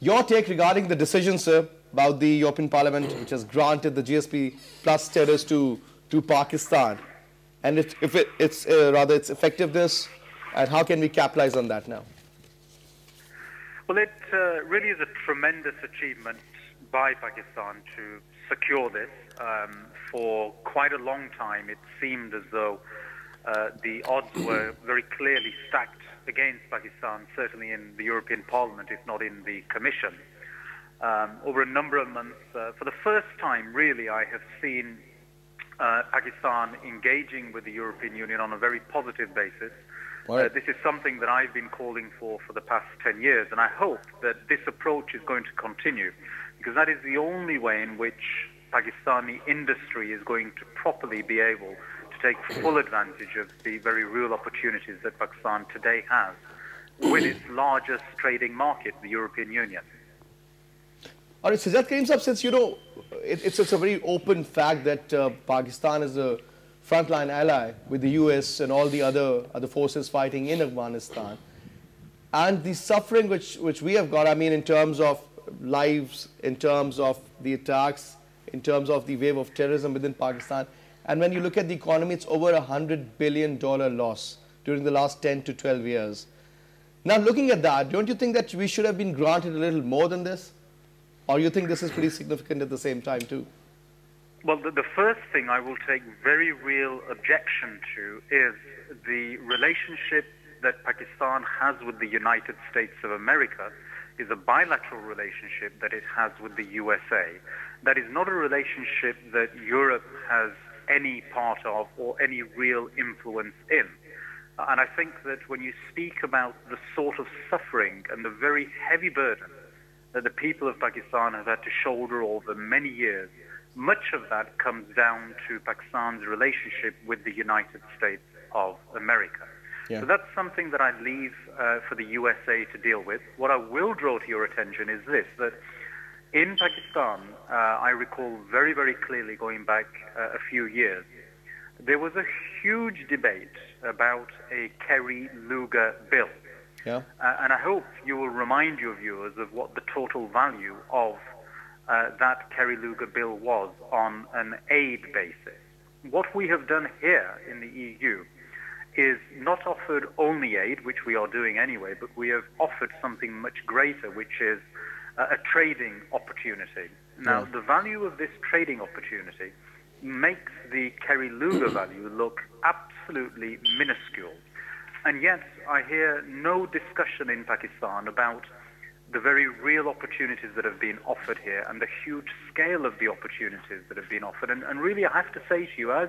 Your take regarding the decision, sir, about the European Parliament, which has granted the GSP Plus status to Pakistan, and its effectiveness, and how can we capitalize on that now? Well, it really is a tremendous achievement by Pakistan to secure this. For quite a long time, it seemed as though the odds were very clearly stacked against Pakistan, certainly in the European Parliament, if not in the Commission. Over a number of months, for the first time, really, I have seen Pakistan engaging with the European Union on a very positive basis. This is something that I've been calling for the past 10 years, and I hope that this approach is going to continue, because that is the only way in which Pakistani industry is going to properly be able to take full advantage of the very real opportunities that Pakistan today has with its largest trading market, the European Union. All right, Sajjad Karim sahab, since you know, it's a very open fact that Pakistan is a frontline ally with the US and all the other forces fighting in Afghanistan, and the suffering which we have got, I mean, in terms of lives, in terms of the attacks, in terms of the wave of terrorism within Pakistan, and when you look at the economy, it's over $100 billion loss during the last 10 to 12 years. Now, looking at that, don't you think that we should have been granted a little more than this? Or you think this is pretty significant at the same time too? Well, the first thing I will take very real objection to is the relationship that Pakistan has with the United States of America is a bilateral relationship that it has with the USA. That is not a relationship that Europe has any part of or any real influence in. And I think that when you speak about the sort of suffering and the very heavy burden that the people of Pakistan have had to shoulder over many years, much of that comes down to Pakistan's relationship with the United States of America. Yeah. So that's something that I leave for the USA to deal with. What I will draw to your attention is this, that in Pakistan, I recall very, very clearly going back a few years, there was a huge debate about a Kerry-Lugar bill. Yeah. And I hope you will remind your viewers of what the total value of that Kerry-Lugar bill was on an aid basis. What we have done here in the EU is not offered only aid, which we are doing anyway, but we have offered something much greater, which is a trading opportunity. Now, the value of this trading opportunity makes the Kerry-Lugar value look absolutely minuscule. And yet, I hear no discussion in Pakistan about the very real opportunities that have been offered here and the huge scale of the opportunities that have been offered. And really, I have to say to you, as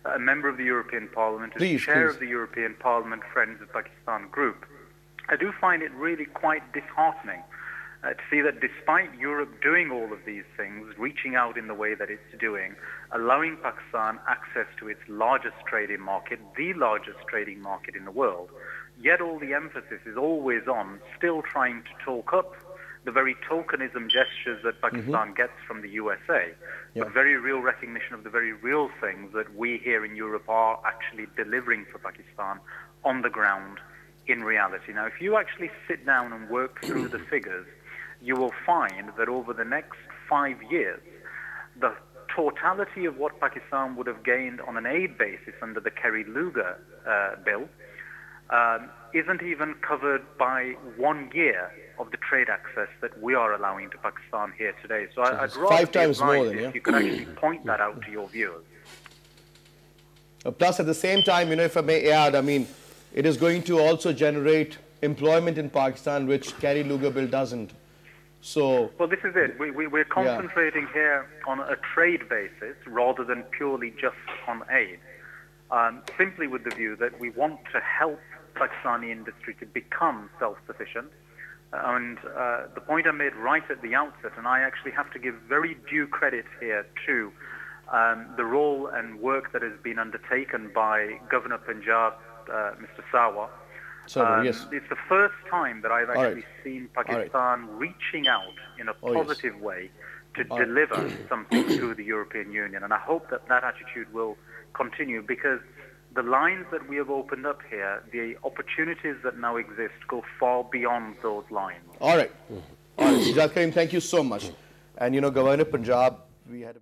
a member of the European Parliament, as chair of the European Parliament Friends of Pakistan group, I do find it really quite disheartening to see that despite Europe doing all of these things, reaching out in the way that it's doing, allowing Pakistan access to its largest trading market, the largest trading market in the world, yet all the emphasis is always on still trying to talk up the very tokenism gestures that Pakistan gets from the USA, but very real recognition of the very real things that we here in Europe are actually delivering for Pakistan on the ground in reality. Now, if you actually sit down and work through the figures, you will find that over the next 5 years, the totality of what Pakistan would have gained on an aid basis under the Kerry-Lugar bill isn't even covered by 1 year of the trade access that we are allowing to Pakistan here today. So I'd rather 5 times more than, if you could actually point that out to your viewers. Plus, at the same time, you know, if I may add, I mean, it is going to also generate employment in Pakistan, which Kerry-Lugar bill doesn't. So, well, this is it. We're concentrating here on a trade basis rather than purely just on aid, simply with the view that we want to help Pakistani industry to become self-sufficient. And the point I made right at the outset, and I actually have to give very due credit here to the role and work that has been undertaken by Governor Punjab, Mr. Sawa. Yes. It's the first time that I've actually seen Pakistan reaching out in a positive way to deliver something to the European Union. And I hope that that attitude will continue, because the lines that we have opened up here, the opportunities that now exist, go far beyond those lines. All right. Got it. Sajjad Karim, thank you so much. And you know, Governor Punjab, we had